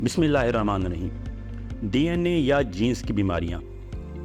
बिस्मिल्लाहिर्रहमानिर्रहीम। डीएनए या जीन्स की बीमारियां,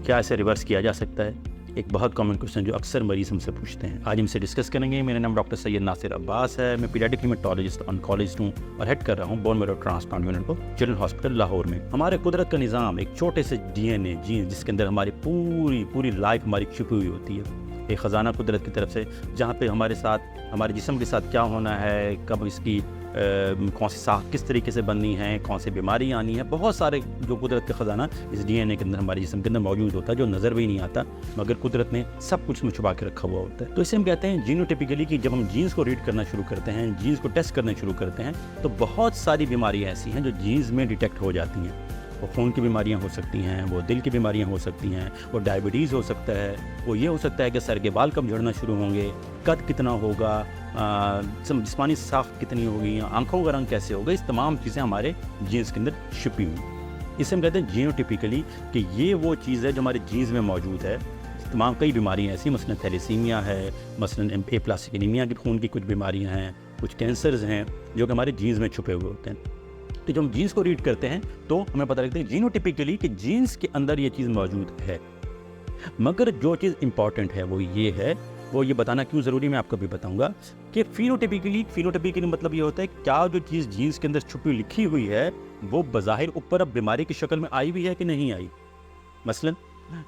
क्या इसे रिवर्स किया जा सकता है? एक बहुत कॉमन क्वेश्चन जो अक्सर मरीज़ हमसे पूछते हैं। आज हमसे डिस्कस करेंगे। मेरा नाम डॉक्टर सैयद नासिर अब्बास है। मैं पीडियाट्रिक हेमेटोलॉजिस्ट ऑन्कोलॉजिस्ट हूँ और हेड कर रहा हूँ बोन मैरो ट्रांसप्लांट यूनिट को चिल्ड्रन हॉस्पिटल लाहौर में। हमारे कुदरत का निज़ाम एक छोटे से डीएनए जीन्स जिसके अंदर हमारी पूरी लाइफ हमारी छुपी हुई होती है। एक ख़जाना कुदरत की तरफ से, जहाँ पे हमारे साथ हमारे जिस्म के साथ क्या होना है, कब इसकी कौन सी साख किस तरीके से बननी है, कौन सी बीमारी आनी है, बहुत सारे जो कुदरत का ख़जाना इस डीएनए के अंदर हमारे जिस्म के अंदर मौजूद होता है, जो नज़र भी नहीं आता, मगर कुदरत ने सब कुछ में छुपा के रखा हुआ होता है। तो इसे हम कहते हैं जीनोटिपिकली कि जब हम जीन्स को रीड करना शुरू करते हैं, जीन्स को टेस्ट करना शुरू करते हैं, तो बहुत सारी बीमारियाँ ऐसी हैं जो जीन्स में डिटेक्ट हो जाती हैं। वो खून की बीमारियां हो सकती हैं, वो दिल की बीमारियां हो सकती हैं, वो डायबिटीज़ हो सकता है, वो ये हो सकता है कि सर के बाल कब झड़ना शुरू होंगे, कद कितना होगा, जिस्मानी साख्त कितनी होगी, आंखों का रंग कैसे होगा। इस तमाम चीज़ें हमारे जीन्स के अंदर छुपी हुई। इसे हम कहते हैं जीनोटिपिकली कि ये वो चीज़ है जो हमारे जीन्स में मौजूद है। तमाम कई बीमारियाँ ऐसी, मसलन थैलेसीमिया है, मसलन एप्लास्टिक एनीमिया की खून की कुछ बीमारियाँ हैं, कुछ कैंसर्स हैं जो कि हमारे जीन्स में छुपे हुए होते हैं। तो जब हम जीन्स को रीड करते हैं तो हमें पता लगता है जीनोटिपिकली कि जीन्स के अंदर ये चीज़ मौजूद है। मगर जो चीज़ इंपॉर्टेंट है वो ये है, वो ये बताना क्यों ज़रूरी, मैं आपको भी बताऊंगा कि फिनोटिपिकली मतलब ये होता है क्या जो चीज़ जीन्स के अंदर छुपी लिखी हुई है वो बज़ाहिर ऊपर अब बीमारी की शक्ल में आई हुई है कि नहीं आई। मसलन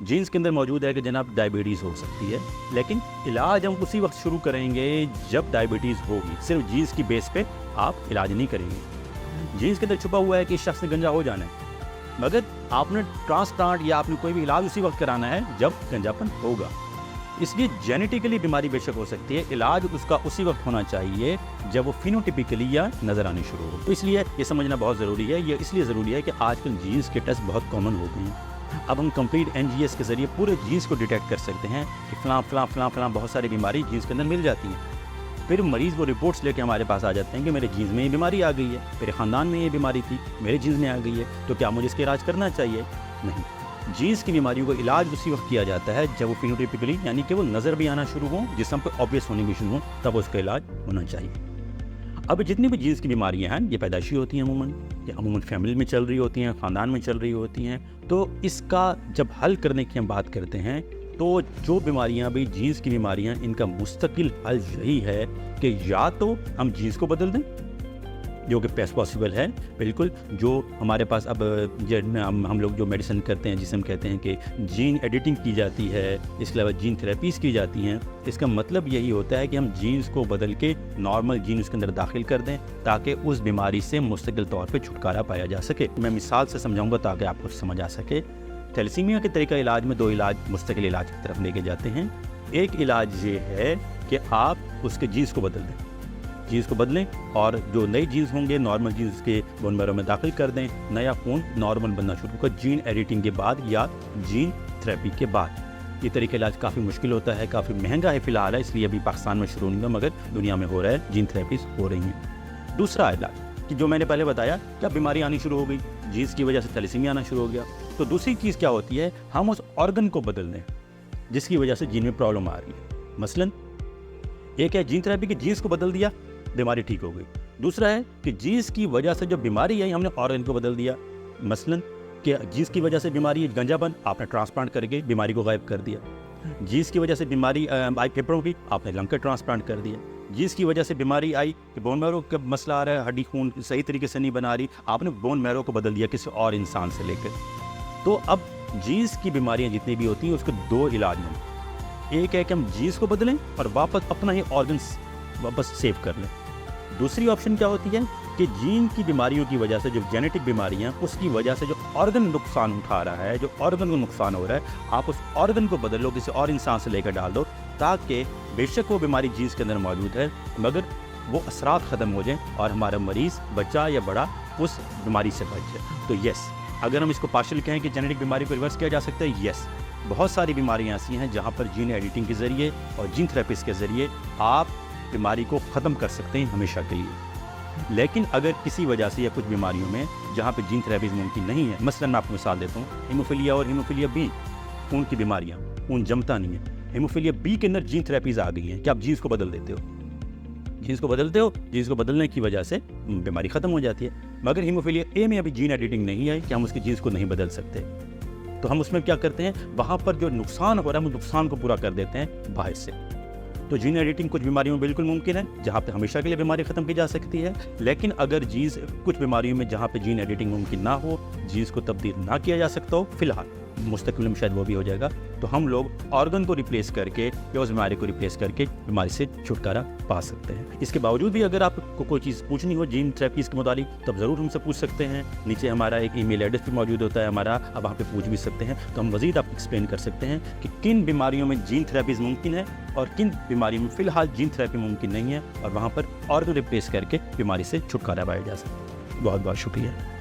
जीन्स के अंदर मौजूद है कि जनाब डायबिटीज़ हो सकती है, लेकिन इलाज हम उसी वक्त शुरू करेंगे जब डायबिटीज़ होगी। सिर्फ जीन्स की बेस पे आप इलाज नहीं करेंगे। जीन्स के अंदर छुपा हुआ है कि इस शख्स ने गंजा हो जाना है, मगर आपने ट्रांसप्लांट या आपने कोई भी इलाज उसी वक्त कराना है जब गंजापन होगा। इसलिए जेनेटिकली बीमारी बेशक हो सकती है, इलाज उसका उसी वक्त होना चाहिए जब वो फिनोटिपिकली या नज़र आनी शुरू हो। तो इसलिए ये समझना बहुत ज़रूरी है। ये इसलिए ज़रूरी है कि आजकल जीन्स के टेस्ट बहुत कॉमन हो गए हैं। अब हम कंप्लीट एनजीएस के ज़रिए पूरे जीन्स को डिटेक्ट कर सकते हैं कि फ़लाँ बहुत सारी बीमारी जीन्स के अंदर मिल जाती हैं। फिर मरीज़ वो रिपोर्ट्स लेके हमारे पास आ जाते हैं कि मेरे जीन्स में ये बीमारी आ गई है, मेरे ख़ानदान में ये बीमारी थी, मेरे जीन्स में आ गई है, तो क्या मुझे इसका इलाज करना चाहिए? नहीं। जीन्स की बीमारियों का इलाज उसी वक्त किया जाता है जब वो फिनोटिपिकली यानी कि वो नज़र भी आना शुरू हो, जिस्म पे ऑब्वियस होने भी शुरू हो, तब उसका इलाज होना चाहिए। अब जितनी भी जीन्स की बीमारियां हैं ये पैदाइशी होती हैं, अमूमन फैमिली में चल रही होती हैं, ख़ानदान में चल रही होती हैं। तो इसका जब हल करने की हम बात करते हैं तो जो बीमारियां भी जीन्स की बीमारियां, इनका मुस्तकिल हल यही है कि या तो हम जीन्स को बदल दें, जो कि पॉसिबल है बिल्कुल। जो हमारे पास अब हम लोग जो मेडिसिन करते हैं जिसे हम कहते हैं कि जीन एडिटिंग की जाती है, इसके अलावा जीन थेरेपीज़ की जाती हैं। इसका मतलब यही होता है कि हम जीन्स को बदल के नॉर्मल जीन उसके अंदर दाखिल कर दें ताकि उस बीमारी से मुस्तकिल तौर पर छुटकारा पाया जा सके। मैं मिसाल से समझाऊँगा ताकि आपको समझ आ सके। थैलेसीमिया के तरीका इलाज में दो इलाज मुस्तकिल इलाज की तरफ लेके जाते हैं। एक इलाज ये है कि आप उसके जीन्स को बदल दें, जीन्स को बदलें और जो नए जीन्स होंगे नॉर्मल जीन्स के बोन मैरो में दाखिल कर दें, नया खून नॉर्मल बनना शुरू कर, जीन एडिटिंग के बाद या जीन थेरेपी के बाद। ये तरीका इलाज काफ़ी मुश्किल होता है, काफ़ी महंगा है फ़िलहाल है, इसलिए अभी पाकिस्तान में शुरू नहीं हुआ, मगर दुनिया में हो रहा है, जीन थेरेपीज हो रही हैं। दूसरा इलाज कि जो मैंने पहले बताया, क्या बीमारी आनी शुरू हो गई, जीन्स की वजह से थैलेसीमिया आना शुरू हो गया, तो दूसरी चीज़ क्या होती है, हम उस ऑर्गन को बदल दें जिसकी वजह से जीन में प्रॉब्लम आ रही है। मसलन एक है जीन थेरेपी कि जीन्स को बदल दिया, बीमारी ठीक हो गई। दूसरा है कि जीन्स की वजह से जो बीमारी है हमने ऑर्गन को बदल दिया। मसलन कि जीन्स की वजह से बीमारी है गंजापन, आपने ट्रांसप्लांट करके बीमारी को गायब कर दिया। जीन्स की वजह से बीमारी आई फेफड़ों की, आपने लंग का ट्रांसप्लांट कर दिया। जीन्स की वजह से बीमारी आई कि बोन मैरो का मसला आ रहा है, हड्डी खून सही तरीके से नहीं बना रही, आपने बोन मैरो को बदल दिया किसी और इंसान से लेकर। तो अब जीन्स की बीमारियां जितनी भी होती हैं उसके दो इलाज हैं। एक है कि हम जीन्स को बदलें और वापस अपना ही ऑर्गन्स वापस सेव कर लें। दूसरी ऑप्शन क्या होती है कि जीन की बीमारियों की वजह से, जो जेनेटिक बीमारियां, उसकी वजह से जो ऑर्गन नुकसान उठा रहा है, जो ऑर्गन को नुकसान हो रहा है, आप उस ऑर्गन को बदल लो, किसी और इंसान से लेकर डाल दो, ताकि बेशक वो बीमारी जीन्स के अंदर मौजूद है मगर वो असरात ख़त्म हो जाएं और हमारा मरीज़ बच्चा या बड़ा उस बीमारी से बच जाए। तो यस, अगर हम इसको पार्शियल कहें कि जेनेटिक बीमारी को रिवर्स किया जा सकता है, यस, बहुत सारी बीमारियाँ ऐसी हैं जहाँ पर जीन एडिटिंग के ज़रिए और जीन थेरेपीज़ के ज़रिए आप बीमारी को ख़त्म कर सकते हैं हमेशा के लिए। लेकिन अगर किसी वजह से या कुछ बीमारियों में जहाँ पे जीन थेरेपीज मुमकिन नहीं है, मसलन मैं आपको मिसाल देता हूँ, हीमोफीलिया और हीमोफीलिया बी, खून की बीमारियाँ, खून जमता नहीं है, हीमोफीलिया बी के अंदर जीन थेरेपीज आ गई हैं कि आप जीन्स को बदल देते हो, जीन्स को बदलते हो, जीन्स को बदलने की वजह से बीमारी ख़त्म हो जाती है। मगर हीमोफीलिया ए में अभी जीन एडिटिंग नहीं है कि हम उसके जीन्स को नहीं बदल सकते। तो हम उसमें क्या करते हैं, वहाँ पर जो नुकसान हो रहा है हम नुकसान को पूरा कर देते हैं बाहर से। तो जीन एडिटिंग कुछ बीमारियों में बिल्कुल मुमकिन है, जहाँ पे हमेशा के लिए बीमारी खत्म की जा सकती है। लेकिन अगर जीन्स कुछ बीमारियों में जहाँ पे जीन एडिटिंग मुमकिन ना हो, जीन्स को तब्दील ना किया जा सकता हो, फिलहाल मुस्तकबिल में शायद वो भी हो जाएगा, तो हम लोग ऑर्गन को रिप्लेस करके या उस बीमारी को रिप्लेस करके बीमारी से छुटकारा पा सकते हैं। इसके बावजूद भी अगर आपको कोई चीज़ पूछनी हो जीन थेरेपीज़ के मुतालिक, तब ज़रूर हमसे पूछ सकते हैं। नीचे हमारा एक ईमेल एड्रेस भी मौजूद होता है हमारा, आप वहाँ पे पूछ भी सकते हैं, तो हम मज़ीद आपको एक्सप्लेन कर सकते हैं कि किन बीमारियों में जीन थेरेपीज़ मुमकिन है और किन बीमारियों में फ़िलहाल जीन थेरेपी मुमकिन नहीं है, और वहाँ पर ऑर्गन रिप्लेस करके बीमारी से छुटकारा पाया जा सकता है। बहुत बहुत शुक्रिया।